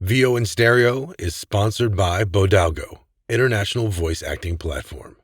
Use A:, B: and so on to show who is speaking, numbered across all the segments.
A: VO in Stereo is sponsored by Bodalgo, international voice acting platform.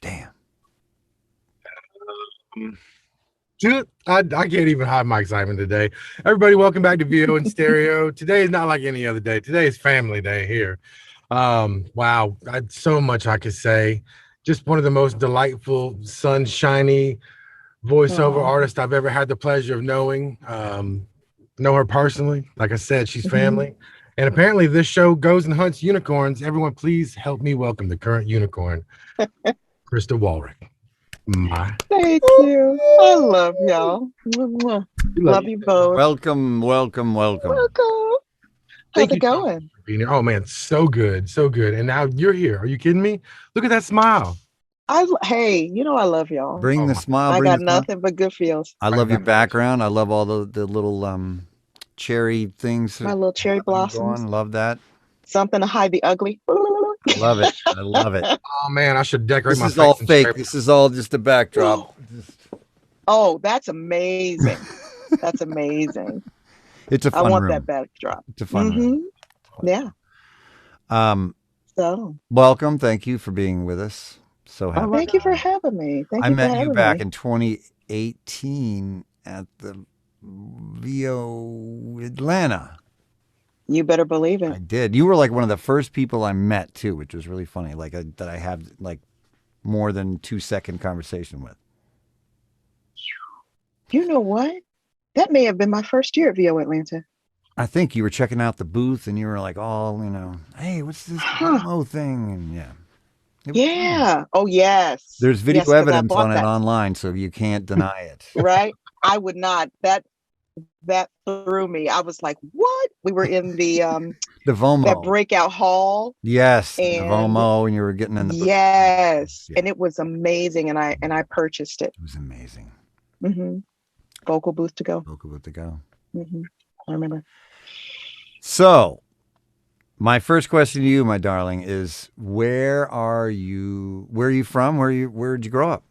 B: Damn.
C: Dude, I can't even hide my excitement today. Everybody, welcome back to VO in Stereo. Today is not like any other day. Today is family day here. Wow, so much I could say. Just one of the most delightful, sunshiny voiceover artists I've ever had the pleasure of knowing. Know her personally. Like I said, she's family. And apparently this show goes and hunts unicorns. Everyone, please help me welcome the current unicorn, Krysta Wallrauch.
D: Thank you. I love y'all. Love you both.
B: Welcome.
D: How's it going?
C: Oh man, so good. And now you're here. Are you kidding me? Look at that smile.
D: Hey, you know I love y'all.
B: Bring the smile.
D: I got nothing but good feels.
B: I love your background. I love all the little cherry things.
D: My little cherry blossoms.
B: Love that.
D: Something to hide the ugly.
B: I love it.
C: Oh man, I should decorate my face.
B: This is all fake. This is all just a backdrop.
D: Oh, that's amazing. That's amazing.
B: It's a fun
D: I want
B: room.
D: that backdrop.
B: It's a fun room.
D: Yeah. So
B: welcome. Thank you for being with us. So happy.
D: Thank you for having me.
B: I met you back in 2018 at the VO Atlanta.
D: You better believe it.
B: I did. You were like one of the first people I met too, which was really funny. Like that I have like more than 2-second conversation with.
D: You know what? That may have been my first year at VO Atlanta.
B: I think you were checking out the booth and you were like, hey, what's this demo thing? And
D: yeah. Fun. Oh, yes.
B: There's video evidence on it online, so you can't deny it.
D: Right? I would not. That threw me. I was like, what? We were in the
B: VOMO.
D: That breakout hall.
B: Yes, the VOMO, and you were getting in the booth.
D: Yes. Yeah. And it was amazing, and I purchased it.
B: It was amazing.
D: Mm-hmm. Vocal booth to go.
B: Mm-hmm.
D: I remember.
B: So, my first question to you, my darling, is where are you? Where are you from? Where'd you grow up?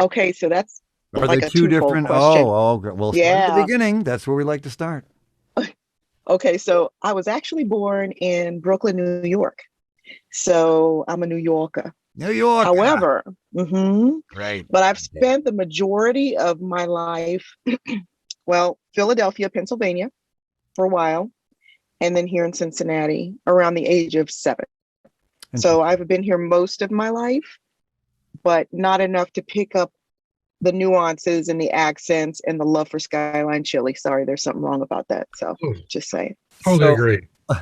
D: Okay, so that's
B: are
D: like
B: they two different?
D: Question.
B: Well, yeah. Start at the beginning. That's where we like to start.
D: Okay, so I was actually born in Brooklyn, New York. So I'm a New Yorker. However,
B: right.
D: But I've spent the majority of my life, Philadelphia, Pennsylvania, for a while, and then here in Cincinnati around the age of 7. So I've been here most of my life, but not enough to pick up the nuances and the accents and the love for Skyline chili. Sorry, there's something wrong about that. So just saying.
C: Totally agree.
B: So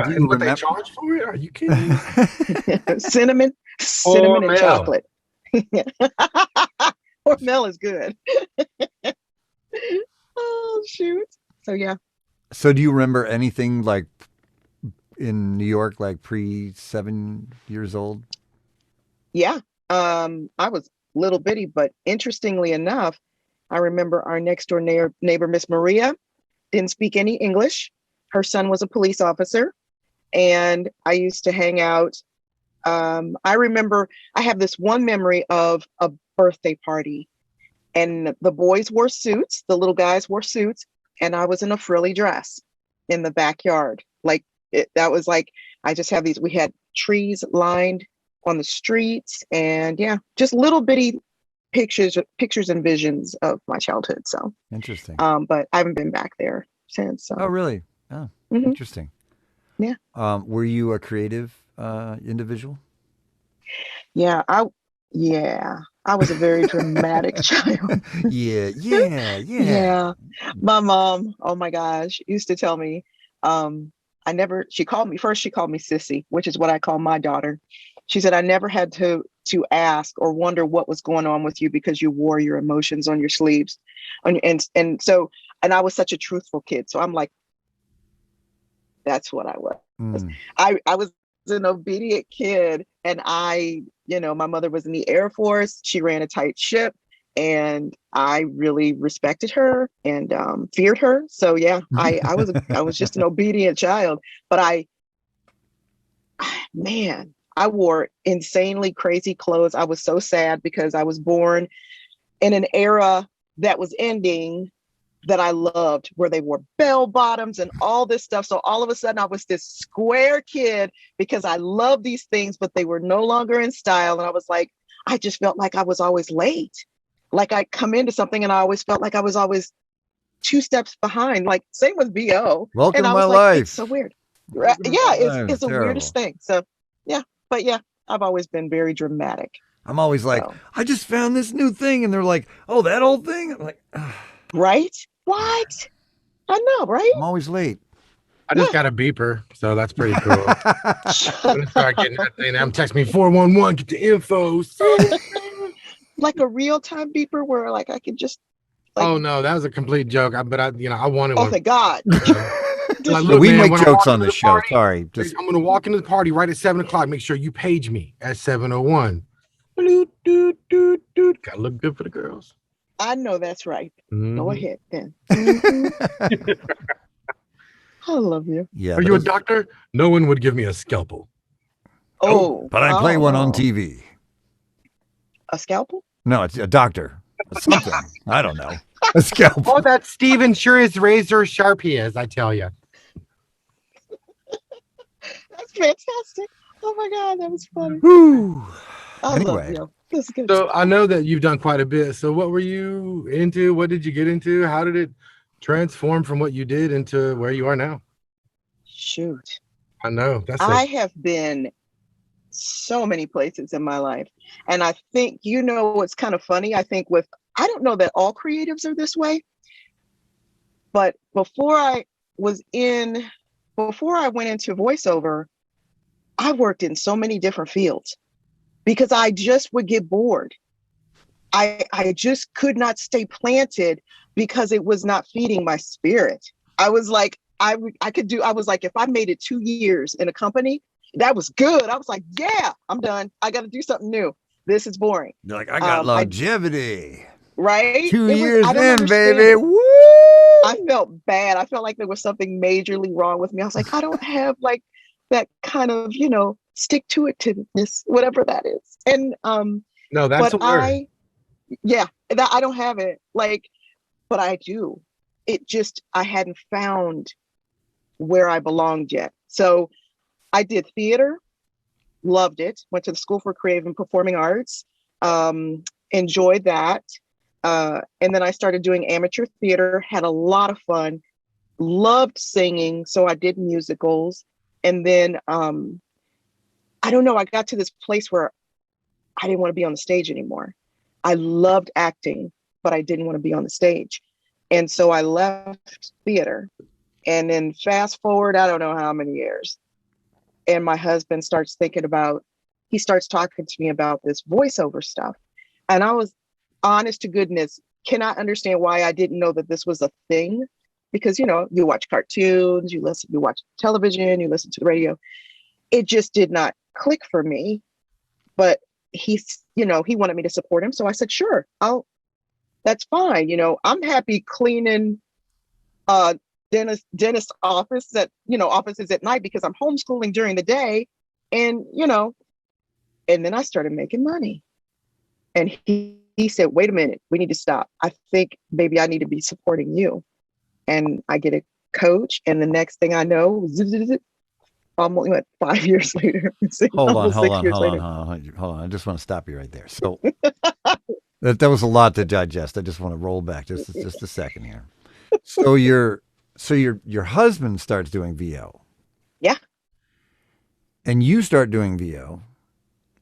B: do you
C: what they charge for it? Are you kidding me?
D: cinnamon and chocolate. Hormel is good. Oh shoot. So yeah.
B: So do you remember anything like in New York, like pre 7 years old?
D: Yeah. I was little bitty, but interestingly enough, I remember our next door neighbor, Miss Maria, didn't speak any English. Her son was a police officer, and I used to hang out. I remember I have this one memory of a birthday party, and the boys wore suits, the little guys wore suits, and I was in a frilly dress in the backyard. That was like, I just have these, we had trees lined on the streets, and just little bitty pictures and visions of my childhood. So
B: interesting.
D: But I haven't been back there since. So.
B: Oh, really? Oh, interesting.
D: Yeah.
B: Were you a creative individual?
D: Yeah, I was a very dramatic child.
B: Yeah.
D: My mom, oh my gosh, used to tell me, she called me Sissy, which is what I call my daughter. She said, I never had to ask or wonder what was going on with you because you wore your emotions on your sleeves. And so And I was such a truthful kid. So I'm like, that's what I was.
B: Mm.
D: I was an obedient kid, and my mother was in the Air Force. She ran a tight ship, and I really respected her and feared her. So yeah, I was just an obedient child. But I wore insanely crazy clothes. I was so sad because I was born in an era that was ending that I loved, where they wore bell bottoms and all this stuff. So all of a sudden I was this square kid because I loved these things, but they were no longer in style. And I was like, I just felt like I was always late. Like I come into something and I always felt like I was always 2 steps behind. Like same with VO.
B: Welcome
D: and I
B: to
D: was
B: my
D: like,
B: life.
D: It's so weird. Yeah, it's the
B: Terrible.
D: weirdest thing. So yeah, but yeah, I've always been very dramatic.
B: I'm always like, I just found this new thing. And they're like, oh, that old thing? I'm like, ugh.
D: Right? What? I know, right?
B: I'm always late.
C: I just got a beeper, so that's pretty cool. I'm gonna start getting that thing. I'm texting me 411, get the info.
D: Like a real-time beeper where like I could just
C: Oh no, that was a complete joke. I wanted one.
D: Oh thank God.
C: Like,
B: So we
C: man,
B: make
C: when I
B: jokes
C: walk
B: on
C: into
B: the show.
C: party,
B: Sorry.
C: I'm gonna walk into the party right at 7:00. Make sure you page me at 7:01. Doot, doot, doot, doot. Gotta look good for the girls.
D: I know that's right.
C: Mhm.
D: Go ahead then. Mhm. I love you.
B: Yeah.
C: Are you a doctor? No one would give me a scalpel.
D: Oh,
B: But I play one on
D: no.
B: TV.
D: A scalpel?
B: No, it's a doctor. Something. I don't know. A scalpel.
C: Oh, that Steven sure is razor sharp he is, I tell you.
D: That's fantastic. Oh my God, that was funny.
B: Whew.
D: I
B: Anyway.
D: love you. That's good.
C: So I know that you've done quite a bit. So what were you into? What did you get into? How did it transform from what you did into where you are now?
D: Shoot.
C: I know.
D: I have been so many places in my life. And I think, what's kind of funny? I think I don't know that all creatives are this way, but before I went into voiceover, I worked in so many different fields because I just would get bored. I just could not stay planted because it was not feeding my spirit. I was like, I was like, if I made it 2 years in a company, that was good. I was like, yeah, I'm done. I got to do something new. This is boring.
B: You're like, I got longevity.
D: Right?
B: 2 years in,
D: understand
B: baby.
D: it.
B: Woo!
D: I felt bad. I felt like there was something majorly wrong with me. I was like, I don't have like that kind of, stick to itiveness, whatever that is. And
C: no, that's a word.
D: I don't have it. Like, but I do. I hadn't found where I belonged yet. So I did theater, loved it, went to the School for Creative and Performing Arts, enjoyed that. And then I started doing amateur theater, had a lot of fun, loved singing. So I did musicals. And then, I don't know, I got to this place where I didn't want to be on the stage anymore. I loved acting, but I didn't want to be on the stage. And so I left theater. And then fast forward, I don't know how many years. And my husband starts talking to me about this voiceover stuff. And I was, honest to goodness, cannot understand why I didn't know that this was a thing. Because, you watch cartoons, you watch television, you listen to the radio. It just did not click for me. But he wanted me to support him. So I said, sure, that's fine. I'm happy cleaning dentist offices at night because I'm homeschooling during the day. And, and then I started making money. And he said, wait a minute, we need to stop. I think maybe I need to be supporting you. And I get a coach. And the next thing I know, almost 5 years later.
B: Hold on. I just want to stop you right there. So that was a lot to digest. I just want to roll back just a second here. So your husband starts doing VO.
D: Yeah.
B: And you start doing VO.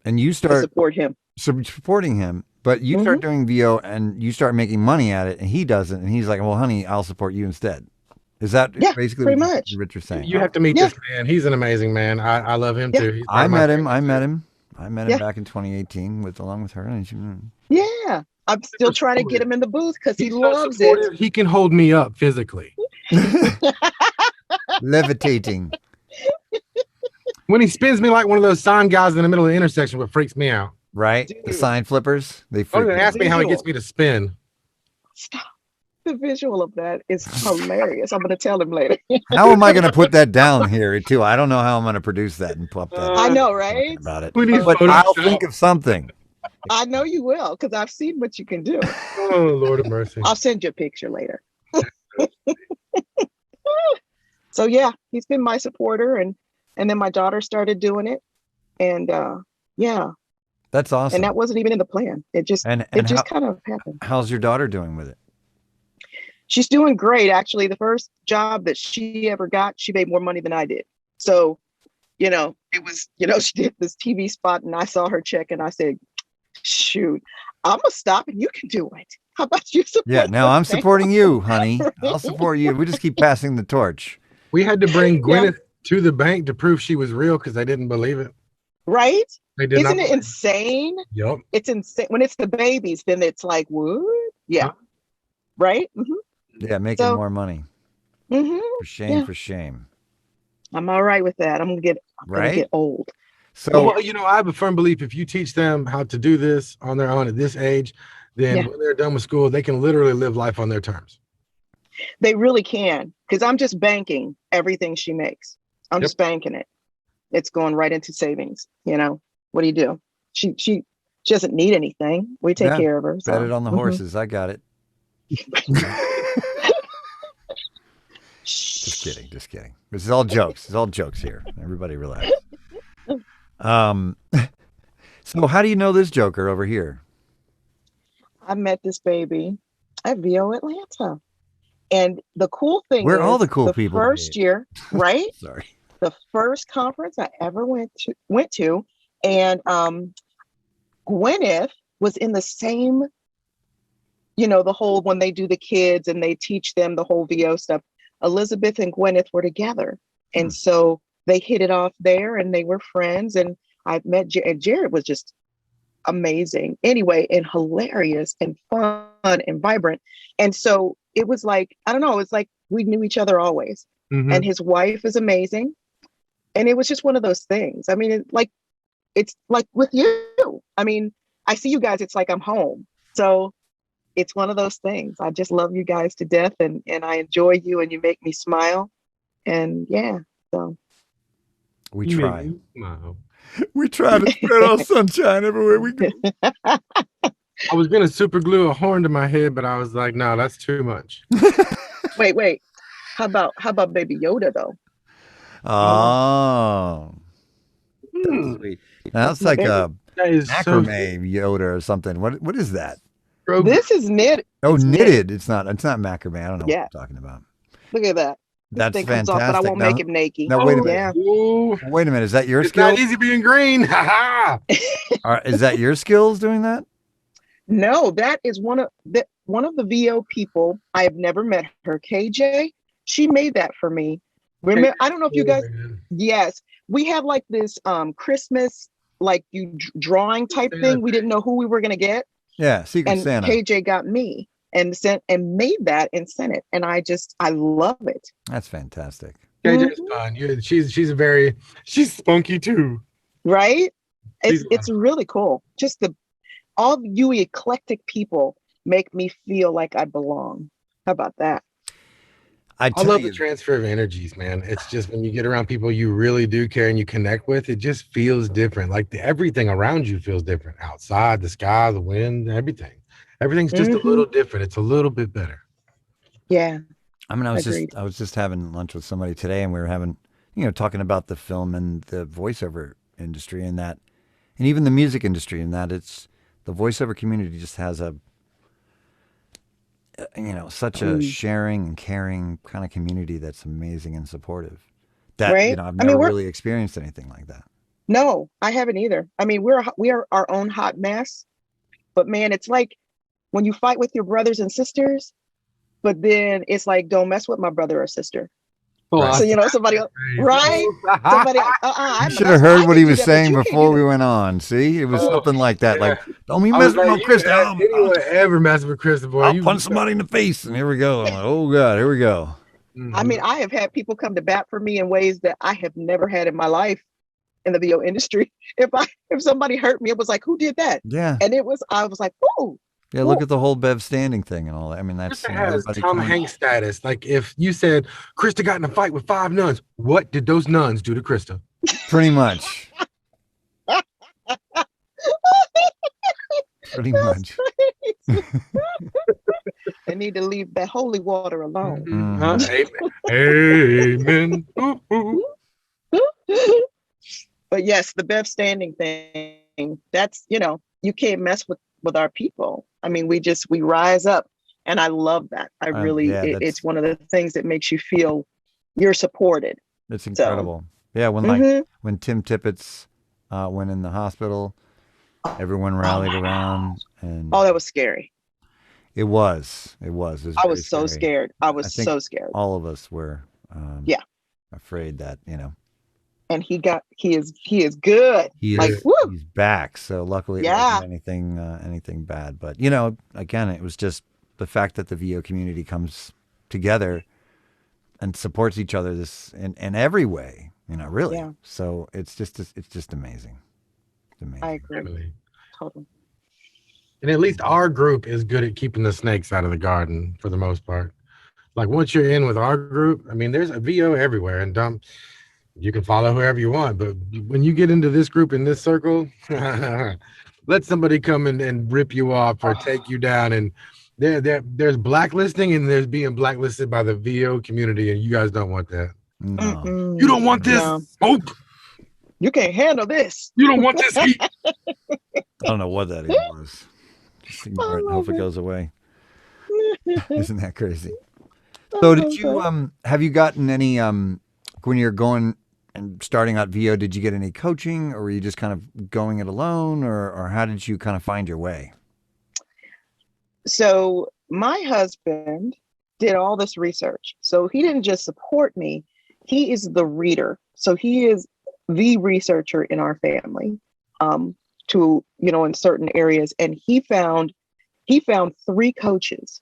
B: And you start supporting him. But you start doing VO and you start making money at it, and he doesn't. And he's like, well, honey, I'll support you instead. Is that basically
D: pretty much
B: what you're saying?
C: You have to meet this man. He's an amazing man. I love him too.
B: I met him back in 2018 along with her. And
D: I'm still trying to get him in the booth because he loves it.
C: He can hold me up physically.
B: Levitating.
C: When he spins me like one of those sign guys in the middle of the intersection, what freaks me out.
B: Right? Dude. The sign flippers. They freak me out.
C: Ask me how he gets me to spin.
D: Stop. The visual of that is hilarious. I'm going to tell him later.
B: How am I going to put that down here too? I don't know how I'm going to produce that and pop that.
D: I know, right?
B: About it. But I'll think of something.
D: I know you will, because I've seen what you can do.
C: Oh, Lord of mercy.
D: I'll send you a picture later. So yeah, he's been my supporter, and then my daughter started doing it. And yeah.
B: That's awesome.
D: And that wasn't even in the plan. It just kind of happened.
B: How's your daughter doing with it?
D: She's doing great. Actually, the first job that she ever got, she made more money than I did. So, it was, she did this TV spot and I saw her check and I said, shoot, I'm going to stop and you can do it. How about you support?
B: Yeah, now I'm supporting you, honey. Right? I'll support you. We just keep passing the torch.
C: We had to bring Gwyneth to the bank to prove she was real because they didn't believe it.
D: Right? Isn't it insane?
C: Yep.
D: It's insane. When it's the babies, then it's like, what? Yeah. Huh? Right? Mm-hmm.
B: Yeah, making more money.
D: Mm-hmm.
B: For shame.
D: I'm all right with that. I'm gonna get old.
C: So I have a firm belief if you teach them how to do this on their own at this age, then when they're done with school, they can literally live life on their terms.
D: They really can, because I'm just banking everything she makes. I'm just banking it. It's going right into savings. What do you do? She doesn't need anything. We take care of her.
B: Bet it on the horses. I got it. Just kidding. This is all jokes. It's all jokes here. Everybody relax. So how do you know this joker over here?
D: I met this baby at VO Atlanta. And the cool thing
B: is all the cool people.
D: First year, right?
B: Sorry.
D: The first conference I ever went to, and Gwyneth was in the same, the whole, when they do the kids and they teach them the whole VO stuff, Elizabeth and Gwyneth were together. And so they hit it off there and they were friends. And I met Jared was just amazing anyway, and hilarious and fun and vibrant. And so it was like, I don't know, it's like we knew each other always. Mm-hmm. And his wife is amazing. And it was just one of those things. I mean, it's like with you. I mean, I see you guys, it's like I'm home. So it's one of those things. I just love you guys to death, and I enjoy you, and you make me smile. And so
B: we try. We try to spread our sunshine everywhere we go.
C: I was gonna super glue a horn to my head, but I was like, no, that's too much.
D: Wait. How about Baby Yoda though?
B: Oh, that's sweet. Now, that's like a macrame Yoda or something. What is that?
D: This is knit.
B: Oh, knitted. It's not macrame. I don't know what you're talking about.
D: Look at that.
B: That's fantastic.
D: Off, but I won't make him naked.
B: No, wait a minute. Yeah. Wait a minute. Is that your skill?
C: It's not easy being green.
B: Is that your skills doing that?
D: No, that is one of the VO people. I have never met her. KJ, she made that for me. Remember, I don't know if you guys. Yes, we have like this Christmas like you drawing type thing. We didn't know who we were gonna get.
B: Yeah, Secret Santa.
D: KJ got me and made that and sent it, and I love it.
B: That's fantastic.
C: KJ's fun. She's spunky too.
D: Right? It's really cool. Just all you eclectic people make me feel like I belong. How about that?
C: I love the transfer of energies, man. It's just when you get around people you really do care and you connect with, it just feels different. Like everything around you feels different. Outside, the sky, the wind, everything. Everything's just a little different. It's a little bit better.
D: Yeah.
B: I mean, I was just having lunch with somebody today, and we were having, talking about the film and the voiceover industry and that, and even the music industry, and that it's the voiceover community just has such a sharing and caring kind of community that's amazing and supportive. That I've never really experienced anything like that.
D: No, I haven't either. I mean, we are our own hot mess, but man, it's like when you fight with your brothers and sisters, but then it's like, don't mess with my brother or sister.
B: Right.
D: So, somebody else, right? Somebody,
B: you should have heard what he was saying before we went on. See, it was something like that.
C: Yeah.
B: Like, don't be messing with Krysta.
C: Anyone ever mess with Krysta, boy?
B: I'll punch somebody in the face. And here we go. I'm like, oh God, here we go.
D: I mean, I have had people come to bat for me in ways that I have never had in my life in the VO industry. If somebody hurt me, it was like, who did that?
B: Yeah.
D: And I was like, oh.
B: Yeah, look at the whole Bev standing thing and all that. I mean, that's
C: Krysta has Tom Hanks status. Like, if you said Krysta got in a fight with 5 nuns, what did those nuns do to Krysta?
B: Pretty much. Pretty much.
D: I need to leave that holy water alone.
C: Amen.
D: But yes, the Bev standing thing, that's, you can't mess with our people. I mean, we rise up, and I love that. I really, it's one of the things that makes you feel you're supported.
B: It's incredible. So, yeah. When Tim Tippett's went in the hospital, everyone rallied around, and
D: that was scary.
B: It was. I was
D: so scared. I was so scared.
B: All of us were. Afraid that
D: And he is good.
B: He's back. So luckily, it wasn't anything bad. But again, it was just the fact that the VO community comes together and supports each other in every way. Really. Yeah. So it's just amazing. It's amazing.
D: I agree. Totally.
C: And at least our group is good at keeping the snakes out of the garden for the most part. Like, once you're in with our group, I mean, there's a VO everywhere, and you can follow whoever you want. But when you get into this group in this circle, let somebody come and rip you off or take you down. And there's blacklisting, and there's being blacklisted by the VO community, and you guys don't want that.
B: No.
C: You don't want this smoke.
D: You can't handle this.
C: You don't want this heat.
B: I don't know what that was. Just ignore it and hope it goes away. Isn't that crazy? So did you have you gotten any when you're going and starting out VO, did you get any coaching, or were you just kind of going it alone, or how did you kind of find your way?
D: So my husband did all this research. So he didn't just support me, he is the reader. So he is the researcher in our family. In certain areas, and he found 3 coaches,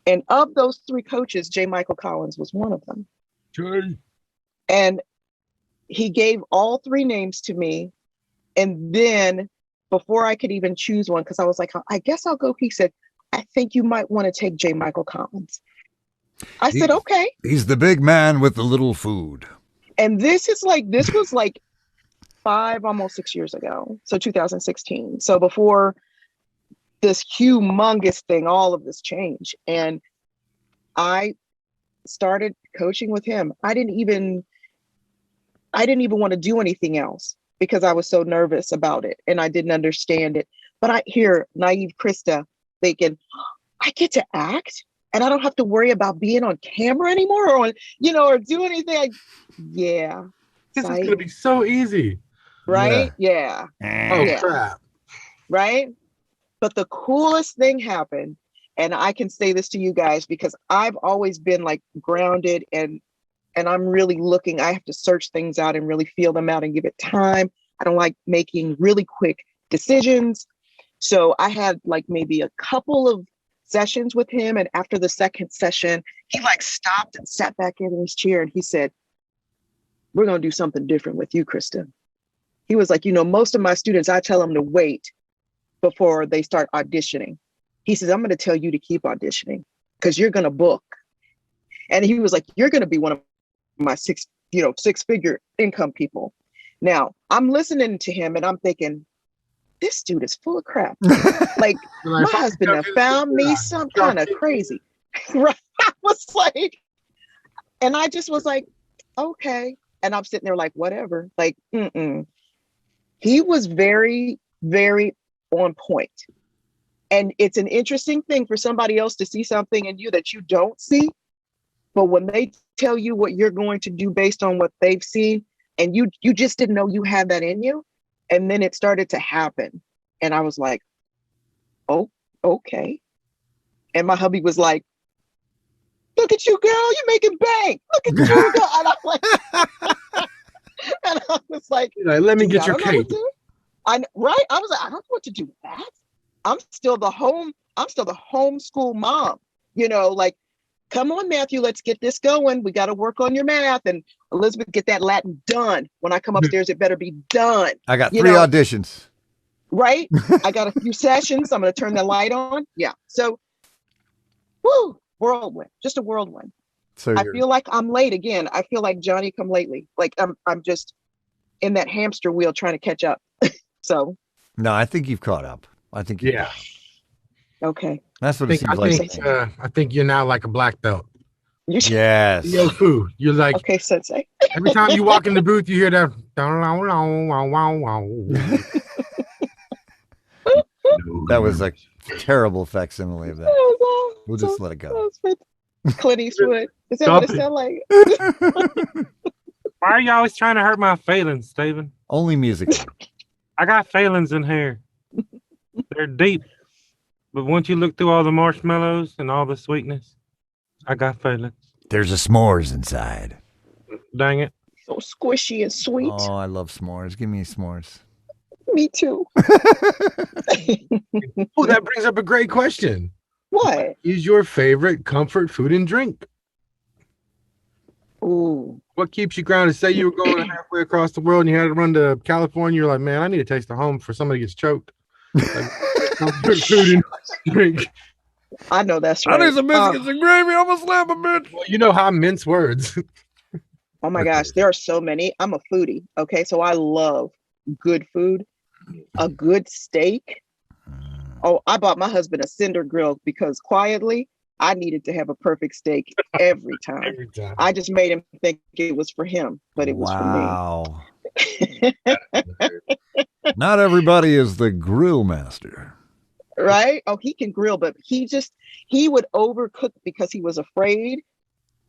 D: and of those 3 coaches, J. Michael Collins was one of them.
C: Sure.
D: And he gave all 3 names to me, and then before I could even choose one, because I was like, I guess I'll go, he said, I think you might want to take J. Michael Collins. I said, okay.
B: He's the big man with the little food.
D: And this was like 5, almost 6 years ago. So 2016. So before this humongous thing, all of this change. And I started coaching with him. I didn't even want to do anything else because I was so nervous about it and I didn't understand it. But I hear naive Krysta thinking, I get to act and I don't have to worry about being on camera anymore or do anything. Yeah.
C: This is going to be so easy.
D: Right? Yeah.
C: Oh, crap.
D: Right? But the coolest thing happened, and I can say this to you guys because I've always been like grounded and I'm really looking, I have to search things out and really feel them out and give it time. I don't like making really quick decisions. So I had like maybe a couple of sessions with him. And after the second session, he like stopped and sat back in his chair and he said, we're going to do something different with you, Krysta. He was like, most of my students, I tell them to wait before they start auditioning. He says, I'm going to tell you to keep auditioning because you're going to book. And he was like, you're going to be one of my 6-figure income people. Now I'm listening to him and I'm thinking, this dude is full of crap. Like my husband have found me some kind of crazy. Right? I was like, and I just was like, okay. And I'm sitting there like, whatever, like, He was very, very on point. And it's an interesting thing for somebody else to see something in you that you don't see. But when they tell you what you're going to do based on what they've seen, and you just didn't know you had that in you. And then it started to happen. And I was like, oh, okay. And my hubby was like, Look at you, girl. You're making bank. Look at you, girl. And I'm like, and I was like,
C: let me get your cape.
D: Right? I was like, I don't know what to do with that. I'm still the homeschool mom. Like, come on, Matthew, let's get this going. We got to work on your math. And Elizabeth, get that Latin done. When I come upstairs, it better be done.
B: I got 3 auditions.
D: Right? I got a few sessions. I'm going to turn the light on. Yeah. So, woo, whirlwind, just a whirlwind. So I feel like I'm late again. I feel like Johnny come lately. Like I'm just in that hamster wheel trying to catch up. So. No,
B: I think you've caught up. I think.
C: Yeah.
D: Okay.
B: That's what it seems like.
C: I think you're now like a black belt.
B: Yes.
C: Yo, food. You're like,
D: okay, sensei.
C: Every time you walk in the booth, you hear that.
B: That was a terrible facsimile of that. We'll just let it go.
D: Clint Eastwood. Is that what it sounds like?
E: Why are you always trying to hurt my feelings, Stephen?
B: Only music.
E: I got feelings in here. They're deep. But once you look through all the marshmallows and all the sweetness, I got feelings.
B: There's a s'mores inside.
E: Dang it.
D: So squishy and sweet.
B: Oh, I love s'mores. Give me s'mores.
D: Me too.
C: Oh, that brings up a great question.
D: What
C: is your favorite comfort food and drink?
D: Ooh.
C: What keeps you grounded? Say you were going halfway across the world and you had to run to California. You're like, man, I need to taste the home for somebody gets choked. Like, comfort food and drink.
D: I know that's right.
B: I need some biscuits and gravy. I'm gonna slap a bitch.
C: Well, you know how I mince words.
D: Oh my gosh, there are so many. I'm a foodie. Okay, so I love good food, a good steak. Oh, I bought my husband a cinder grill because quietly I needed to have a perfect steak every time.
C: Every time.
D: I just made him think it was for him, but it was for me.
B: Not everybody is the grill master.
D: Right? Oh, he can grill, but he would overcook because he was afraid.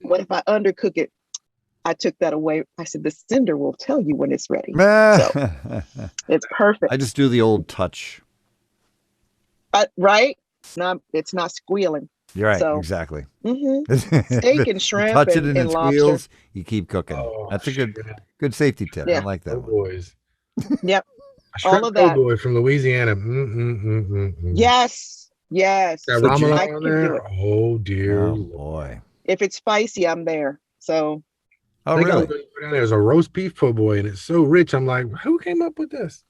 D: What if I undercook it? I took that away. I said, the cinder will tell you when it's ready. So it's perfect.
B: I just do the old touch.
D: Right? It's not squealing.
B: You're right.
D: So,
B: exactly.
D: Mm-hmm. Steak and shrimp
B: touch it
D: and
B: it
D: lobster.
B: squeals, you keep cooking. Oh, that's a good safety tip.
D: Yeah.
B: I like that one.
C: Boys.
D: Yep.
C: All of that. Boy from Louisiana.
D: Yes.
C: Got ramen on there. Oh dear.
B: Oh boy.
D: If it's spicy, I'm there. So.
B: Oh really?
C: There's a roast beef po' boy, and it's so rich. I'm like, who came up with this?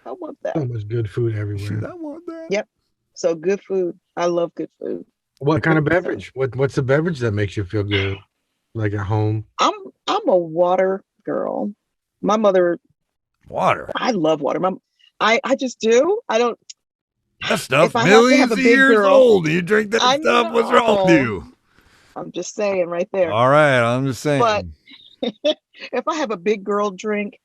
D: I want that.
C: So much good food everywhere.
B: Shoot, I want that.
D: Yep. So good food. I love good food.
C: What kind of beverage? What's the beverage that makes you feel good? Like at home?
D: I'm a water girl. My mother.
B: Water.
D: I love water. I just do. I don't.
B: That stuff millions of years old. You drink that stuff. What's wrong with you?
D: I'm just saying right there.
B: All right. I'm just saying.
D: But if I have a big girl drink,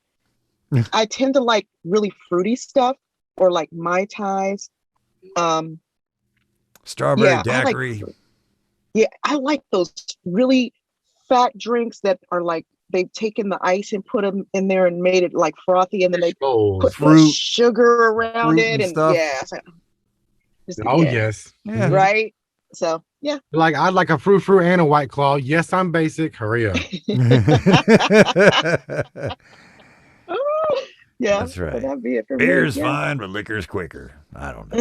D: I tend to like really fruity stuff or like Mai Tais.
B: Strawberry daiquiri.
D: I like those really fat drinks that are like they've taken the ice and put them in there and made it like frothy, and then they put the sugar around it and stuff.
C: Yes.
B: Yeah.
D: Right. So yeah.
C: Like I'd like a fruit and a White Claw. Yes, I'm basic. Hurry up.
D: Yeah,
B: that's right.
D: That'd be it for
B: Beer's
D: me.
B: fine, but liquor's quicker. I don't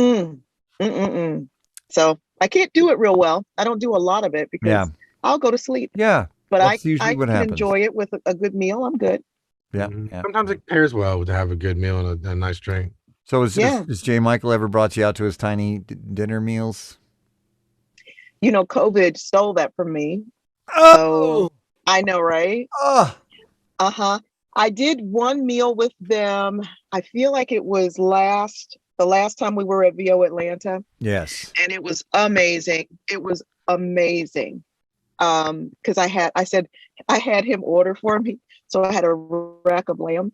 B: know.
D: So I can't do it real well. I don't do a lot of it because I'll go to sleep.
B: Yeah,
D: but I can enjoy it with a good meal. I'm good.
B: Yeah.
C: Sometimes it pairs well to have a good meal and a nice drink.
B: So has J. Michael ever brought you out to his tiny dinner meals?
D: You know, COVID stole that from me.
B: Oh,
D: so, I know, right? I did one meal with them. I feel like it was the last time we were at VO Atlanta.
B: Yes.
D: And it was amazing. It was amazing. Because I had him order for me. So I had a rack of lamb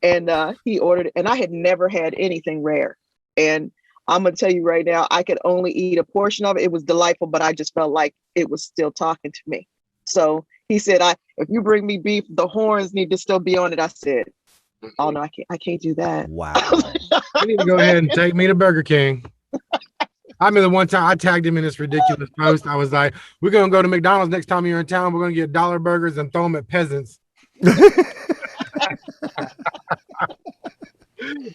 D: and he ordered, and I had never had anything rare. And I'm going to tell you right now, I could only eat a portion of it. It was delightful, but I just felt like it was still talking to me. So he said, if you bring me beef, the horns need to still be on it. I said, oh no, I can't do that.
B: Wow.
C: You need to go ahead and take me to Burger King. I mean, the one time I tagged him in this ridiculous post, I was like, we're going to go to McDonald's next time you're in town. We're going to get dollar burgers and throw them at peasants.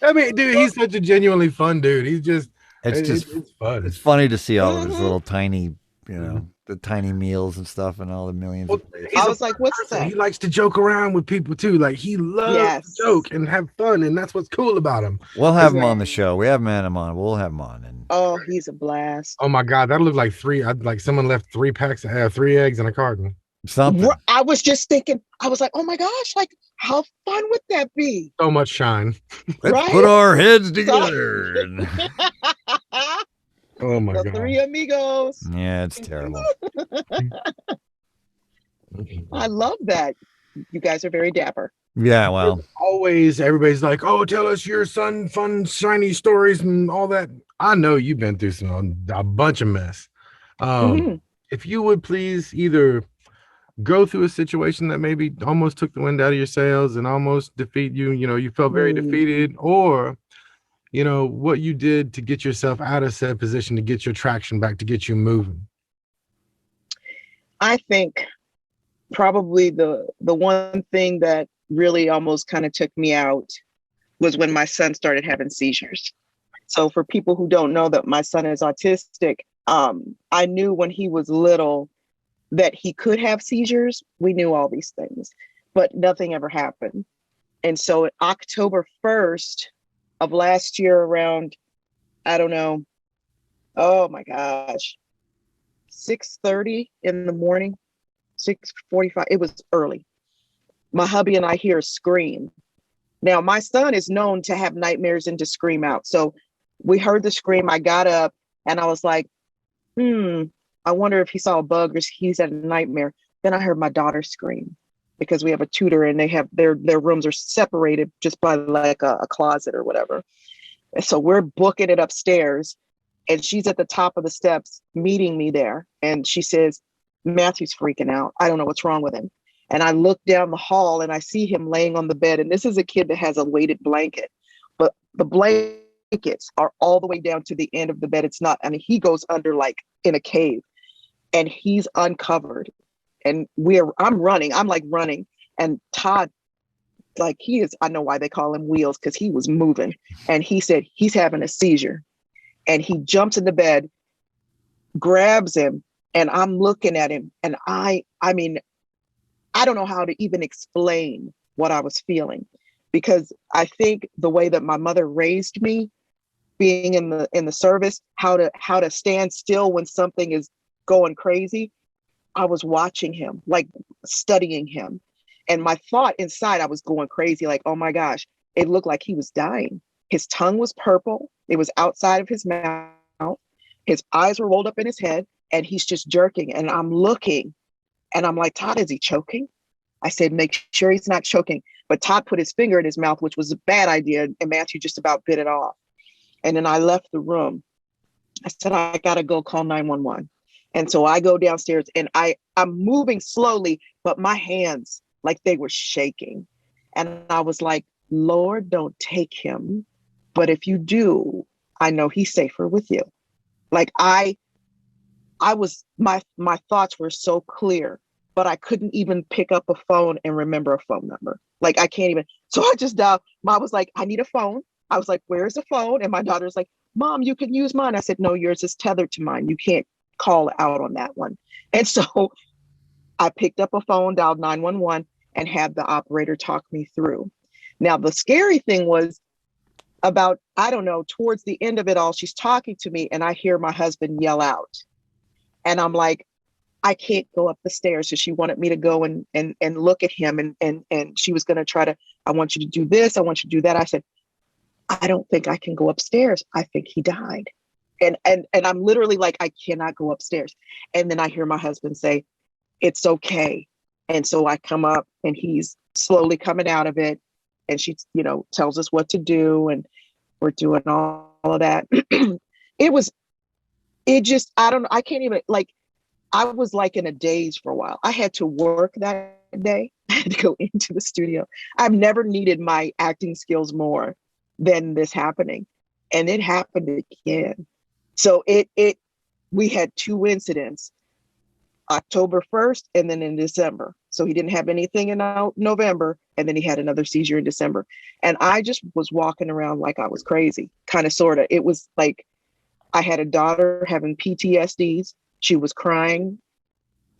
C: I mean, dude, he's such a genuinely fun dude. He's just, it's fun.
B: It's funny to see all of his little tiny, the tiny meals and stuff and all the millions.
C: Well,
D: I was like, what's that?
C: He likes to joke around with people too. Like he loves to joke and have fun, and that's what's cool about him.
B: We'll have him on the show. We haven't had him on. We'll have him on. And
D: oh, he's a blast.
C: Oh my God, that looked like like someone left 3 packs of 3 eggs in a carton.
B: Something.
D: I was just thinking, I was like, oh my gosh, like how fun would that be?
C: So much shine.
B: Let's put our heads together.
C: Oh my God.
D: 3 amigos.
B: Yeah, it's terrible.
D: I love that. You guys are very dapper.
B: Yeah, well.
C: Always everybody's like, oh, tell us your fun, shiny stories and all that. I know you've been through a bunch of mess. If you would please either go through a situation that maybe almost took the wind out of your sails and almost defeat you, you felt very defeated, or what you did to get yourself out of said position, to get your traction back, to get you moving.
D: I think probably the one thing that really almost kind of took me out was when my son started having seizures. So for people who don't know that my son is autistic, I knew when he was little that he could have seizures. We knew all these things, but nothing ever happened. And so October 1st of last year, around, I don't know, oh my gosh, 6:30 in the morning, 6:45, it was early. My hubby and I hear a scream. Now, my son is known to have nightmares and to scream out. So we heard the scream. I got up and I was like, I wonder if he saw a bug or he's had a nightmare. Then I heard my daughter scream, because we have a tutor and they have their rooms are separated just by like a closet or whatever. And so we're booking it upstairs, and she's at the top of the steps meeting me there. And she says, Matthew's freaking out. I don't know what's wrong with him. And I look down the hall and I see him laying on the bed. And this is a kid that has a weighted blanket, but the blankets are all the way down to the end of the bed. It's not, I mean, he goes under like in a cave, and he's uncovered. And I'm running. I'm like running. And Todd, like he is, I know why they call him Wheels, because he was moving. And he said he's having a seizure. And he jumps in the bed, grabs him, and I'm looking at him. And I mean, I don't know how to even explain what I was feeling, because I think the way that my mother raised me, being in the service, how to stand still when something is going crazy. I was watching him, like studying him. And my thought inside, I was going crazy. Like, oh my gosh, it looked like he was dying. His tongue was purple. It was outside of his mouth. His eyes were rolled up in his head, and he's just jerking. And I'm looking and I'm like, Todd, is he choking? I said, make sure he's not choking. But Todd put his finger in his mouth, which was a bad idea. And Matthew just about bit it off. And then I left the room. I said, I got to go call 911. And so I go downstairs, and I'm moving slowly, but my hands, like they were shaking. And I was like, Lord, don't take him. But if you do, I know he's safer with you. Like I was, my thoughts were so clear, but I couldn't even pick up a phone and remember a phone number. Like I can't even. So I just dialed. Mom was like, I need a phone. I was like, where's the phone? And my daughter's like, Mom, you can use mine. I said, no, yours is tethered to mine. You can't call out on that one. And so I picked up a phone, dialed 911, and had the operator talk me through. Now, the scary thing was about, I don't know, towards the end of it all, she's talking to me and I hear my husband yell out. And I'm like, I can't go up the stairs. So she wanted me to go and look at him. And she was going to try to, I want you to do this. I want you to do that. I said, I don't think I can go upstairs. I think he died. And I'm literally like, I cannot go upstairs. And then I hear my husband say, it's okay. And so I come up and he's slowly coming out of it. And she, tells us what to do. And we're doing all of that. I can't even, like, I was like in a daze for a while. I had to work that day. I had to go into the studio. I've never needed my acting skills more than this happening. And it happened again. So we had 2 incidents, October 1st and then in December. So he didn't have anything in November, and then he had another seizure in December. And I just was walking around like I was crazy, kind of, sort of. It was like I had a daughter having PTSDs. She was crying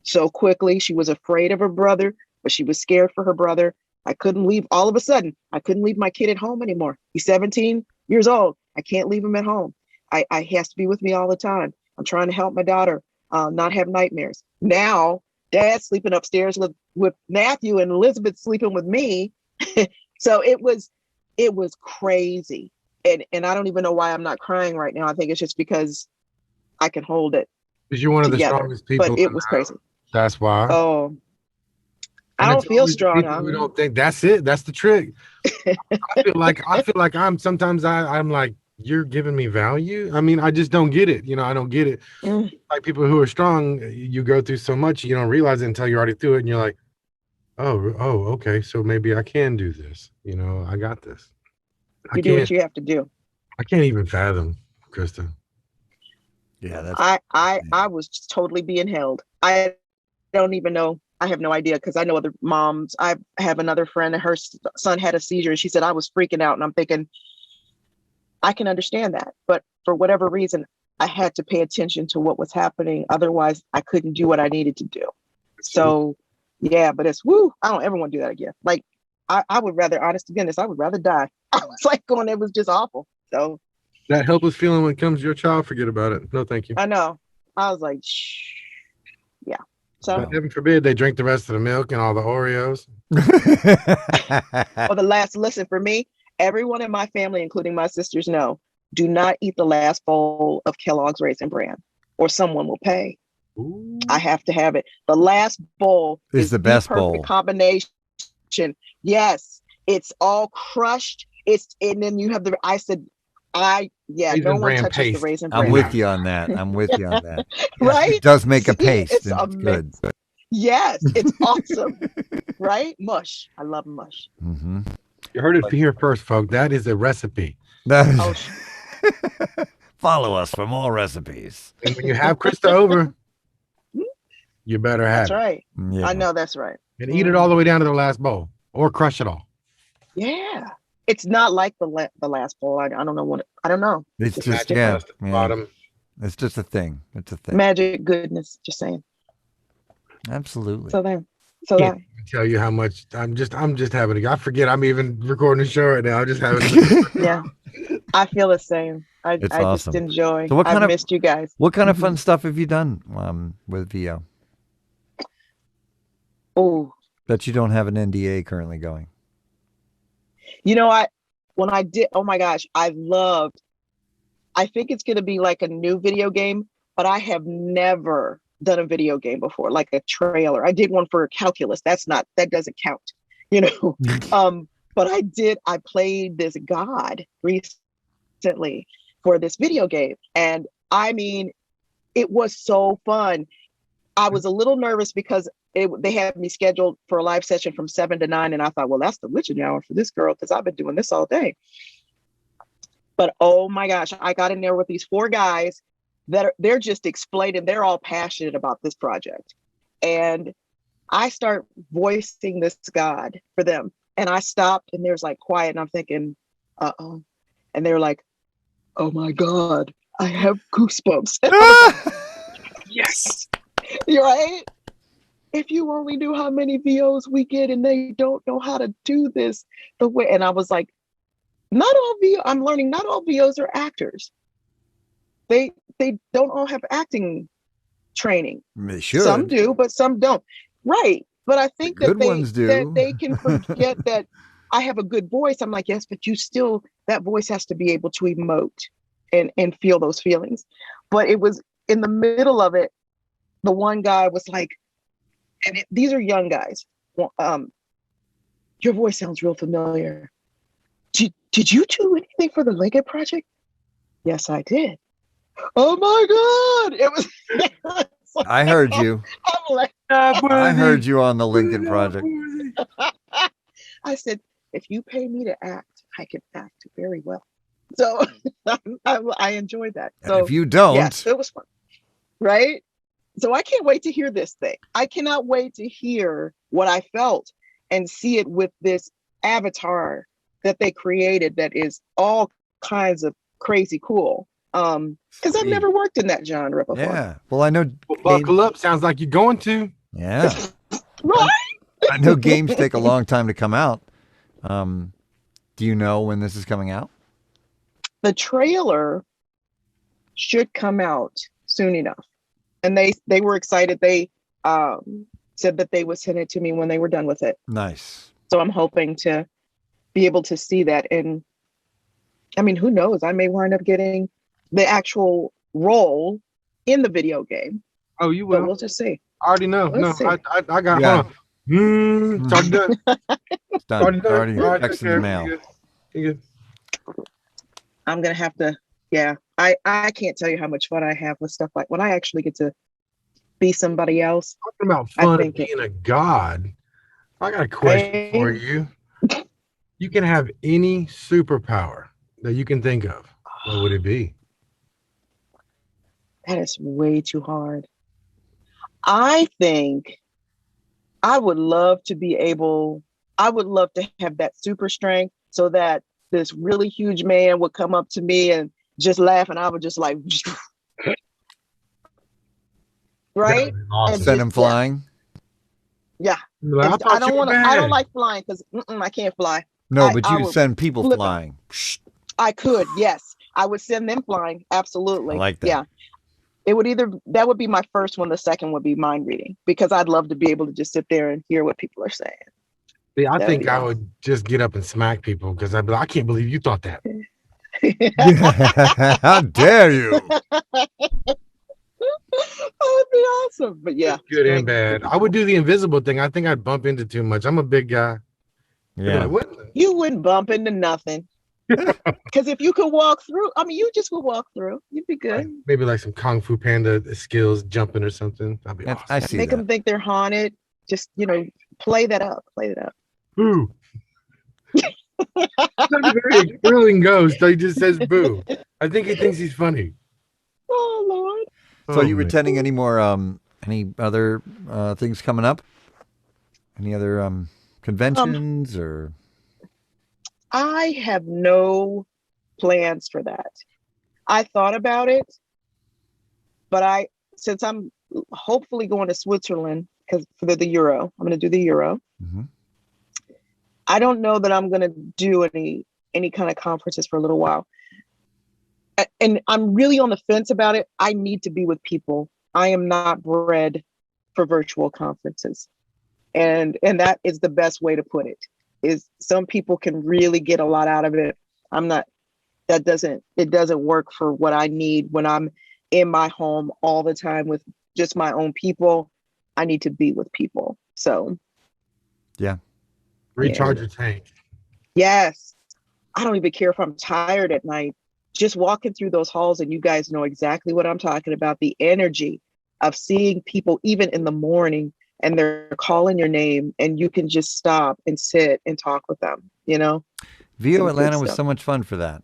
D: so quickly. She was afraid of her brother, but she was scared for her brother. I couldn't leave. All of a sudden, I couldn't leave my kid at home anymore. He's 17 years old. I can't leave him at home. I has to be with me all the time. I'm trying to help my daughter not have nightmares. Now, Dad's sleeping upstairs with Matthew, and Elizabeth sleeping with me. So it was crazy. And I don't even know why I'm not crying right now. I think it's just because I can hold it.
C: Because you're one of the strongest people.
D: But it was crazy.
C: That's why.
D: Oh, I don't feel strong.
C: We don't think that's it. That's the trick. I feel like I'm like, you're giving me value. I mean, I just don't get it. I don't get it. Like people who are strong, you go through so much, you don't realize it until you're already through it, and you're like, oh, okay, so maybe I can do this. I got this.
D: You do what you have to do.
C: I can't even fathom, Krysta.
B: Yeah, that's.
D: I was just totally being held. I don't even know. I have no idea, because I know other moms. I have another friend, and her son had a seizure, and she said I was freaking out, and I'm thinking, I can understand that, but for whatever reason, I had to pay attention to what was happening. Otherwise, I couldn't do what I needed to do. So, yeah, but it's I don't ever want to do that again. Like, I would rather, honest to goodness, I would rather die. I was like it was just awful. So
C: that helpless feeling when it comes to your child, forget about it. No, thank you.
D: I know. I was like, shh. Yeah. So
C: heaven forbid they drink the rest of the milk and all the Oreos.
D: Listen, for me, everyone in my family, including my sisters, know, do not eat the last bowl of Kellogg's Raisin Bran, or someone will pay. Ooh. I have to have it. The last bowl
B: is the best
D: perfect combination. Yes, it's all crushed. And then you have no one touches the Raisin Bran.
B: I'm with you on that.
D: Right?
B: It does make a paste. It's good.
D: Yes, it's awesome. Right? Mush. I love mush.
B: Mm-hmm.
C: You heard it here first, folks. That is a recipe.
B: Follow us for more recipes.
C: And when you have Krysta over, you better have
D: That's right. Yeah. I know that's right.
C: And eat it all the way down to the last bowl, or crush it all.
D: Yeah. It's not like the last bowl. I don't know I don't know.
B: It's just
C: bottom.
B: It's just a thing. It's a thing.
D: Magic goodness. Just saying.
B: Absolutely.
D: So there.
C: I tell you how much I'm just having I forget I'm even recording the show right now. I'm just having
D: Yeah. I feel the same. I
B: awesome.
D: just enjoy.
B: So
D: I've missed you guys.
B: What kind of fun stuff have you done with VO?
D: Oh,
B: that you don't have an NDA currently going.
D: When I did, oh my gosh, I think it's going to be like a new video game, but I have never done a video game before, like a trailer. I did one for calculus. That doesn't count, but I played this god recently for this video game. And I mean, it was so fun. I was a little nervous because they had me scheduled for a live session from 7 to 9. And I thought, well, that's the witching hour for this girl, because I've been doing this all day. But oh my gosh, I got in there with these 4 guys they're just explaining. They're all passionate about this project. And I start voicing this God for them. And I stopped, and there's like quiet, and I'm thinking, uh-oh. And they're like, oh my God, I have goosebumps. Yes. You're right. If you only knew how many VOs we get, and they don't know how to do this the way. And I was like, I'm learning not all VOs are actors. They don't all have acting training.
B: They should.
D: Some do, but some don't. Right. But I think that they can forget that I have a good voice. I'm like, yes, but that voice has to be able to emote and feel those feelings. But it was in the middle of it, the one guy was like, these are young guys. Your voice sounds real familiar. Did you do anything for the Linked Project? Yes, I did. Oh my God. It was
B: I heard you.
D: I'm like,
B: I heard you on the Linked Project.
D: I said, if you pay me to act, I can act very well. So I enjoyed that. So
B: and if you don't,
D: yes, it was fun. Right? So I can't wait to hear this thing. I cannot wait to hear what I felt and see it with this avatar that they created that is all kinds of crazy cool. Because I've never worked in that genre before.
B: Yeah. Well, I know.
C: Well, buckle up. Sounds like you're going to.
B: Yeah.
D: Right?
B: I know games take a long time to come out. Do you know when this is coming out?
D: The trailer should come out soon enough. And they were excited. They said that they would send it to me when they were done with it.
B: Nice.
D: So I'm hoping to be able to see that. And I mean, who knows? I may wind up getting the actual role in the video game.
C: Oh, you will.
D: But we'll just see.
C: I already know.
D: Let's see.
C: I got.
B: Yeah.
C: It's already done.
B: It's done. Already text in the mail.
D: I'm gonna have to. Yeah, I can't tell you how much fun I have with stuff like when I actually get to be somebody else.
C: Talking about fun of being a god. I got a question for you. You can have any superpower that you can think of. What would it be?
D: That is way too hard. I think I would love to have that super strength so that this really huge man would come up to me and just laugh, and I would just like, right?
C: Awesome.
B: Send him flying.
D: Yeah.
C: Like,
D: I don't like flying because I can't fly.
B: No, but you send people flying.
D: I could, yes. I would send them flying. Absolutely.
B: I like that.
D: Yeah. That would be my first one. The second would be mind reading, because I'd love to be able to just sit there and hear what people are saying.
C: Yeah, I think I would just get up and smack people because I'd be like, I can't believe you thought that.
B: How dare you?
D: That would be awesome. But yeah.
C: Good and bad. I would do the invisible thing. I think I'd bump into too much. I'm a big guy.
B: Yeah.
C: Like,
D: you wouldn't bump into nothing. Because if you could walk through, you just would walk through. You'd be good.
C: Maybe like some Kung Fu Panda skills, jumping or something. That'd be awesome.
B: I see
D: Make them think they're haunted. Just, play that up.
C: Boo. That's a very thrilling ghost. He just says boo. I think he thinks he's funny.
D: Oh, Lord.
B: So are you attending any more, any other things coming up? Any other conventions or?
D: I have no plans for that. I thought about it, but since I'm hopefully going to Switzerland because for the Euro, I'm going to do the Euro.
B: Mm-hmm.
D: I don't know that I'm going to do any kind of conferences for a little while. And I'm really on the fence about it. I need to be with people. I am not bred for virtual conferences. And that is the best way to put it, is some people can really get a lot out of it. It doesn't work for what I need when I'm in my home all the time with just my own people. I need to be with people. So.
B: Yeah.
C: Recharge your tank.
D: Yes. I don't even care if I'm tired at night. Just walking through those halls, and you guys know exactly what I'm talking about. The energy of seeing people even in the morning and they're calling your name and you can just stop and sit and talk with them,
B: VO Atlanta was so much fun for that,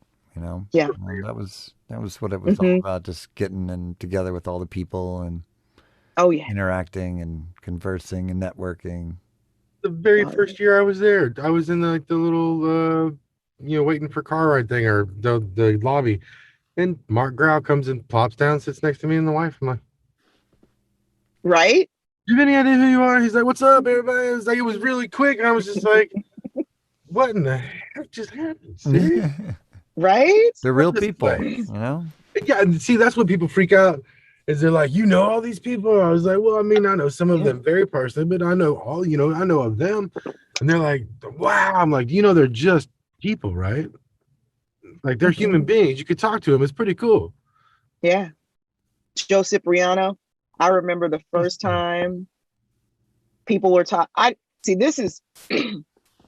D: Yeah.
B: That was what it was all about, just getting together with all the people and interacting and conversing and networking.
C: The very first year I was there, I was in the little waiting for car ride thing, or the lobby, and Mark Grau comes and plops down, sits next to me and the wife. I'm like,
D: right?
C: Do you have any idea who you are? He's like, what's up, everybody? It was really quick, and I was just like, what in the heck just happened? Seriously?
D: Right?
B: They're real people,
C: Yeah, see, that's what people freak out. Is they're like, all these people? I was like, well, I know some of them very personally, but I know all, I know of them. And they're like, wow. I'm like, they're just people, right? Like, they're human beings. You could talk to them. It's pretty cool.
D: Yeah. Joe Cipriano. I remember the first time people were talking. This is.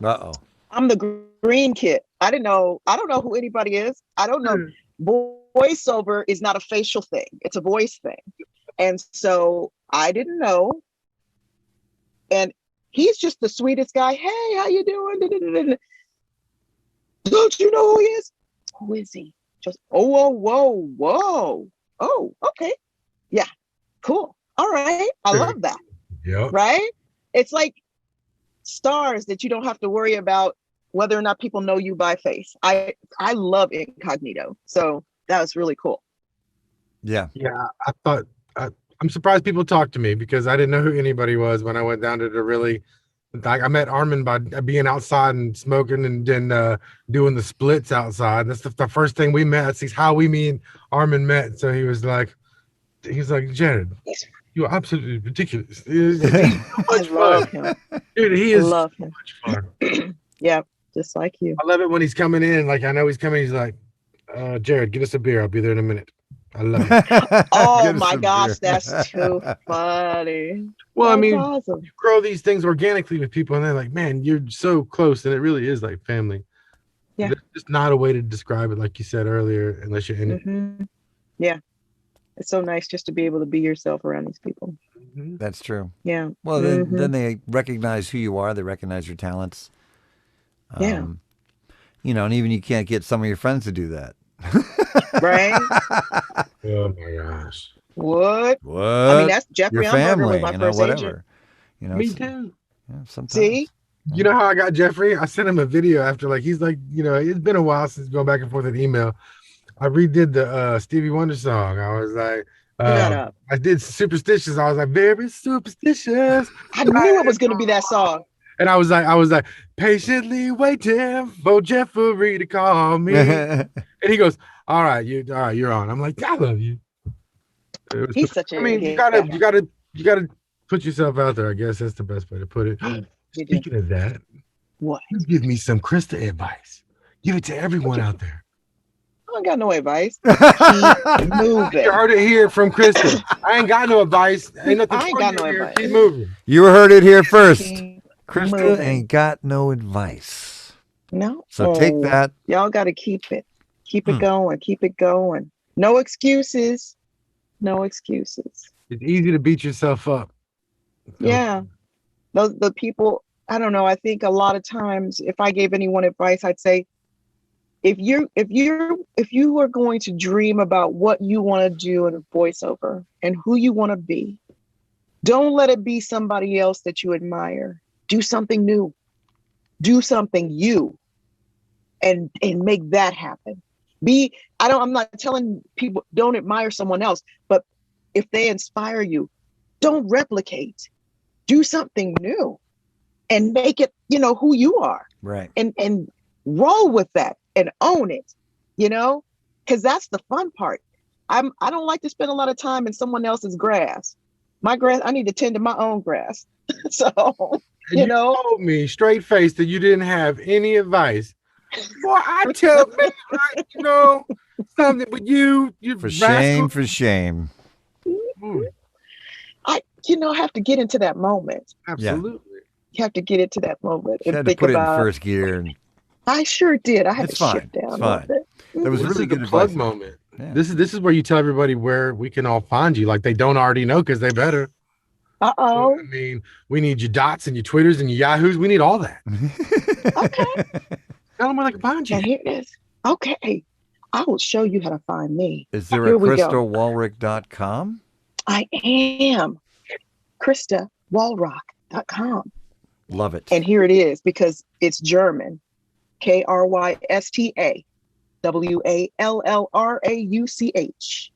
B: Uh-oh.
D: I'm the green kid. I don't know who anybody is. I don't know. Voiceover is not a facial thing. It's a voice thing. And so I didn't know. And he's just the sweetest guy. Hey, how you doing? Don't you know who he is? who is he? Just, whoa. Oh, okay. Yeah, cool. All right. I love that.
C: Yep.
D: Right? It's like stars that you don't have to worry about whether or not people know you by face. I love incognito. So that was really cool.
B: Yeah.
C: Yeah. I thought, I'm surprised people talk to me because I didn't know who anybody was when I went down to the really, I met Armin by being outside and smoking and then doing the splits outside. That's the first thing we met. That's how me and Armin met. So he's like, Jared, you're absolutely ridiculous. He's so much fun. Dude, he is so much fun.
D: Yeah, just like you.
C: I love it when he's coming in. Like, I know he's coming. He's like, Jared, get us a beer. I'll be there in a minute. I love it.
D: Oh my gosh, that's too funny.
C: Well,
D: that's
C: I mean,
D: awesome.
C: you grow these things organically with people, and they're like, man, you're so close. And it really is like family.
D: Yeah.
C: There's just not a way to describe it, like you said earlier, unless you're in it.
D: Yeah. It's so nice just to be able to be yourself around these people.
B: That's true.
D: Yeah.
B: Well, then they recognize who you are. They recognize your talents.
D: Yeah.
B: You know, and even you can't get some of your friends to do that.
D: Right?
C: Oh my gosh.
D: What?
B: What?
D: I mean, that's Jeffrey
B: your family,
D: was my
B: you know,
D: first
B: whatever.
D: agent.
B: You know,
C: Me too.
B: Yeah, sometimes.
D: See?
C: You know how I got Jeffrey? I sent him a video after, like, he's like, you know, it's been a while since going back and forth with email. I redid the Stevie Wonder song. I was like, I did Superstitious. I was like, very superstitious.
D: I knew it was going to be that song.
C: And I was like, patiently waiting for Jeffrey to call me. And he goes, all right, you're on. I'm like, I love you.
D: He's such a.
C: I mean, you gotta put yourself out there. I guess that's the best way to put it. Speaking of that,
D: what?
C: You give me some Krysta advice. Give it to everyone out there.
D: I don't got no advice. Keep moving.
C: You heard it here from Krysta. I ain't got no advice. Ain't nothing.
D: I ain't got no advice.
C: Keep moving.
B: You heard it here first. Krysta ain't got no advice.
D: No.
B: So take that.
D: Y'all got to keep it. Keep it going. Keep it going. No excuses. No excuses.
C: It's easy to beat yourself up.
D: Yeah. The people, I don't know. I think a lot of times if I gave anyone advice, I'd say, if you are going to dream about what you want to do in a voiceover and who you want to be, don't let it be somebody else that you admire. Do something new. Do something you and make that happen. I'm not telling people don't admire someone else, but if they inspire you, don't replicate. Do something new and make it, who you are.
B: Right.
D: And roll with that and own it, because that's the fun part. I don't like to spend a lot of time in someone else's grass. My grass, I need to tend to my own grass. So, you
C: told me straight face that you didn't have any advice. Boy, I tell me, something, but you
B: for shame, for shame.
D: I have to get into that moment.
C: Absolutely.
D: Yeah. You have to get into that moment
B: and think put about it in first gear. And
D: I sure did. I had to shift down.
B: It's fine. That was really good
C: plug moment. Yeah. This is where you tell everybody where we can all find you, like they don't already know because they better.
D: Uh-oh.
C: I mean, we need your dots and your Twitters and your Yahoos. We need all that.
D: Okay.
C: Tell them where they can find you.
D: And here it is. Okay. I will show you how to find me.
B: Is there a KrystaWallrauch.com?
C: I
D: am. KrystaWallrauch.com.
B: Love it.
D: And here it is because it's German. KrystaWallrauch.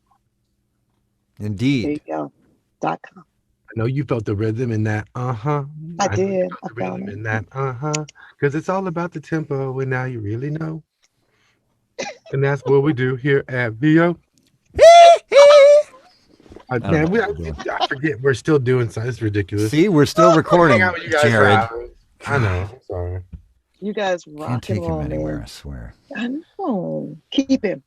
B: Indeed.
D: There you go. .com.
C: I know you felt the rhythm in that. I
D: did.
C: I found it in that. Because it's all about the tempo. And now you really know. And that's what we do here at VO. I forget we're still doing something. It's ridiculous.
B: See, we're still recording, Jared.
C: I know. I'm sorry.
D: You guys rock.
B: Can't take him anywhere, I swear.
D: I know. Keep him.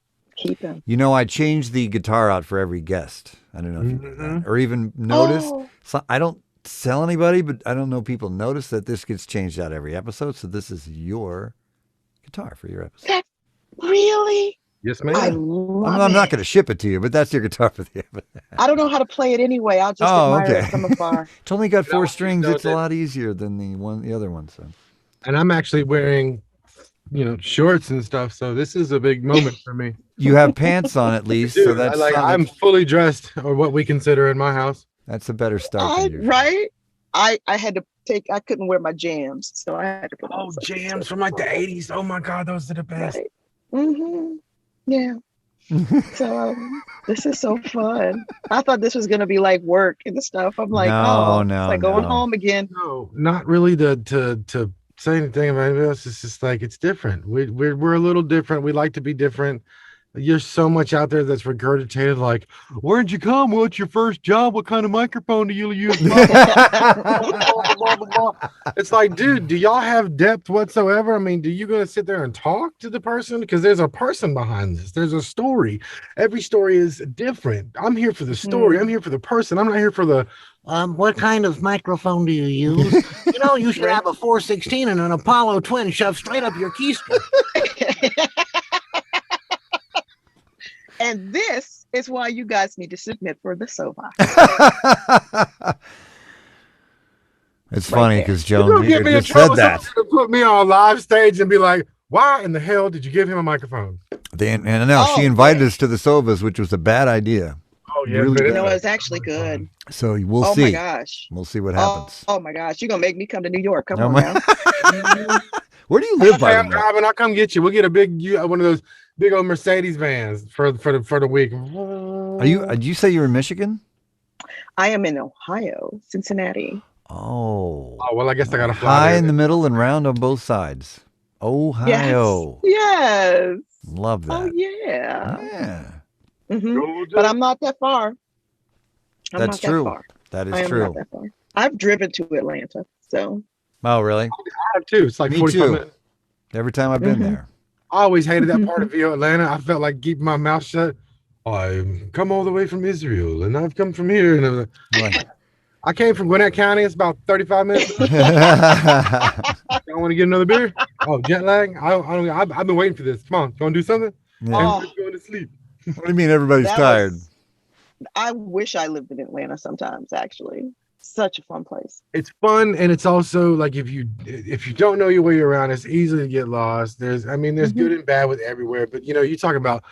B: I changed the guitar out for every guest. I don't know if you did that or even noticed. So I don't tell anybody, but I don't know people notice that this gets changed out every episode. So this is your guitar for your episode.
D: Really?
C: Yes, ma'am.
B: I'm not going to ship it to you, but that's your guitar for the episode.
D: I don't know how to play it anyway. I'll just admire it from afar.
B: It's only got 4 strings. It's a lot easier than the other one. So.
C: And I'm actually wearing shorts and stuff. So this is a big moment for me.
B: You have pants on at least,
C: Dude,
B: so that's
C: I'm fully dressed, or what we consider in my house.
B: That's a better start.
D: Right? I had to I couldn't wear my jams, so I had to put on
C: jams from like the 80s. Oh my God, those are the best.
D: Right. Mm-hmm. Yeah. So this is so fun. I thought this was gonna be like work and stuff. I'm like, it's like going home again.
C: No, not really to say anything about anybody else. It's just like it's different. We're a little different. We like to be different. There's so much out there that's regurgitated, like, where'd you come? What's your first job? What kind of microphone do you use? It's like, dude, do y'all have depth whatsoever? I mean, do you gonna sit there and talk to the person? Because there's a person behind this. There's a story. Every story is different. I'm here for the story. I'm here for the person. I'm not here for the what kind of microphone do you use? You should have a 416 and an Apollo twin shoved straight up your keister.
D: And this is why you guys need to submit for the SOVAS.
B: It's funny because Joan just said that.
C: To put me on live stage and be like, why in the hell did you give him a microphone?
B: And now she invited us to the SOVAS, which was a bad idea.
C: Oh, yeah.
B: Really
D: it was actually good.
B: So we'll see.
D: Oh, my gosh.
B: We'll see what happens.
D: Oh, my gosh. You're going to make me come to New York. Come on now.
B: Where do you live, by the way?
C: I'm driving. I'll come get you. We'll get a one of those big old Mercedes vans for the week.
B: Did you say you're in Michigan?
D: I am in Ohio, Cincinnati.
B: Oh,
C: well, I guess I got to fly
B: high in the middle and round on both sides. Ohio.
D: Yes.
B: Love that.
D: Oh, yeah.
B: Yeah.
D: Mm-hmm. But I'm not that far.
B: That's true. That is true.
D: Not that far. I've driven to Atlanta, so.
B: Oh, really?
C: I have too. It's like 45 minutes.
B: Every time I've been there.
C: I always hated that part of Atlanta. I felt like keeping my mouth shut. I've come all the way from Israel, and I've come from here. And I came from Gwinnett County. It's about 35 minutes. Don't want to get another beer? Oh, jet lag? I've been waiting for this. Come on, going to do something?
B: Yeah.
C: I'm going to sleep.
B: What do you mean everybody's tired?
D: I wish I lived in Atlanta sometimes, actually. Such a fun place.
C: It's fun, and it's also like if you don't know your way around, it's easy to get lost. There's good and bad with everywhere, but you talk about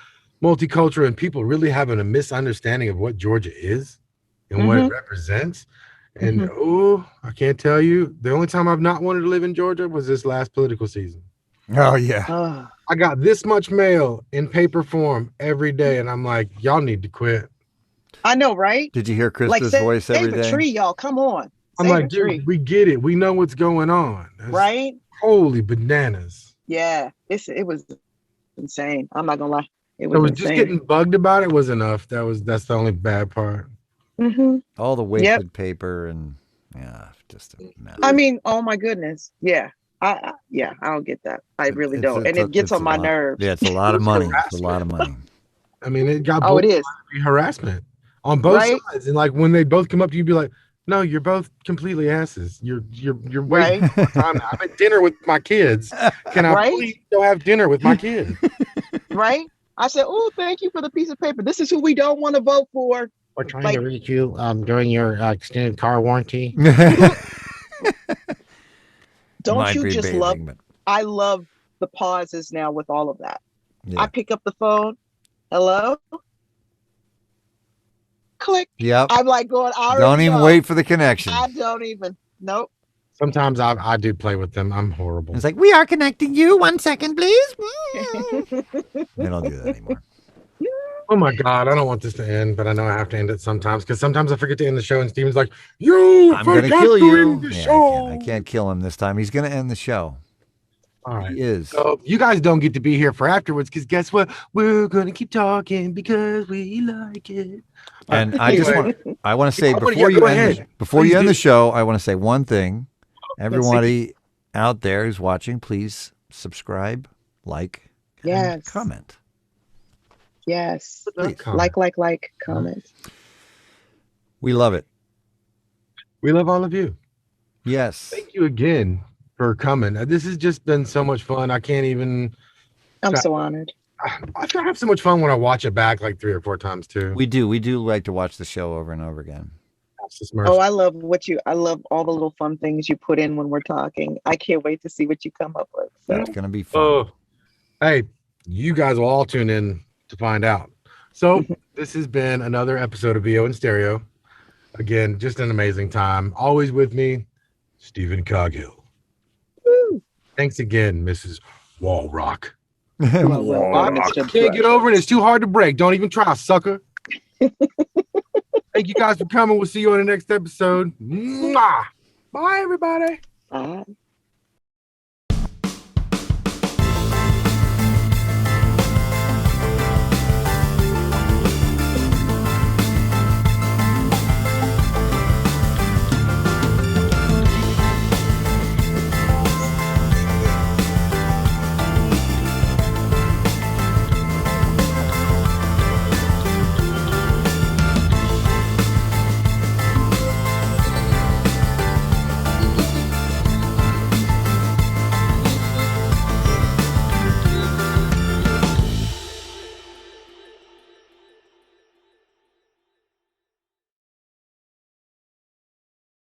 C: multicultural and people really having a misunderstanding of what Georgia is and what it represents. And I can't tell you, the only time I've not wanted to live in Georgia was this last political season.
B: Oh yeah.
C: I got this much mail in paper form every day, and I'm like, y'all need to quit.
D: I know, right?
B: Did you hear Krysta's voice every day?
D: Save a tree, y'all. Come on.
C: I'm like, dude, we get it. We know what's going on.
D: Right?
C: Holy bananas.
D: Yeah. It was insane. I'm not going to lie. It
C: was just getting bugged about it was enough. That's the only bad part.
D: Mm-hmm.
B: All the wasted paper and just a mess.
D: I mean, oh my goodness. Yeah. I don't get that. I really don't. And it gets on my nerves.
B: Yeah, it's a lot of money. It's a lot of money.
C: I mean, it got
D: it is
C: harassment on both sides. And like when they both come up to you, be like, no, you're both completely asses. You're wasting time. I'm at dinner with my kids. Can I please go have dinner with my kids?
D: Right? I said, oh, thank you for the piece of paper. This is who we don't want to vote for.
F: We're trying to reach you during your extended car warranty.
D: Don't you just love? I love the pauses now with all of that. Yeah. I pick up the phone. Hello. Click.
B: Yep.
D: I'm like going.
B: Don't even wait for the connection.
D: I don't even. Nope.
C: Sometimes I do play with them. I'm horrible.
B: It's like, we are connecting you. 1 second, please. They don't do that anymore.
C: Oh my God, I don't want this to end, but I know I have to end it sometimes because sometimes I forget to end the show and Steven's like, I'm going to kill you.
B: I can't kill him this time. He's going to end the show.
C: All right.
B: He is.
C: So you guys don't get to be here for afterwards because guess what? We're going to keep talking because we like it.
B: And I want to say before you end the show, I want to say one thing. Everybody out there who's watching, please subscribe, like, and comment.
D: Yes.
C: Please.
D: Like, comment.
B: We love it.
C: We love all of you.
B: Yes.
C: Thank you again for coming. This has just been so much fun. I can't even.
D: I'm so honored.
C: I have so much fun when I watch it back like 3 or 4 times too.
B: We do. We do like to watch the show over and over again.
D: Oh, I love all the little fun things you put in when we're talking. I can't wait to see what you come up with. So.
B: That's going to be fun.
C: Hey, you guys will all tune in to find out. So this has been another episode of VO in Stereo. Again, just an amazing time. Always with me, Stephen Coghill.
D: Woo.
C: Thanks again, Mrs. Wallrauch.
D: Wallrauch.
C: Can't get over it. It's too hard to break. Don't even try, sucker. Thank you guys for coming. We'll see you on the next episode. Mwah. Bye, everybody.
D: Bye.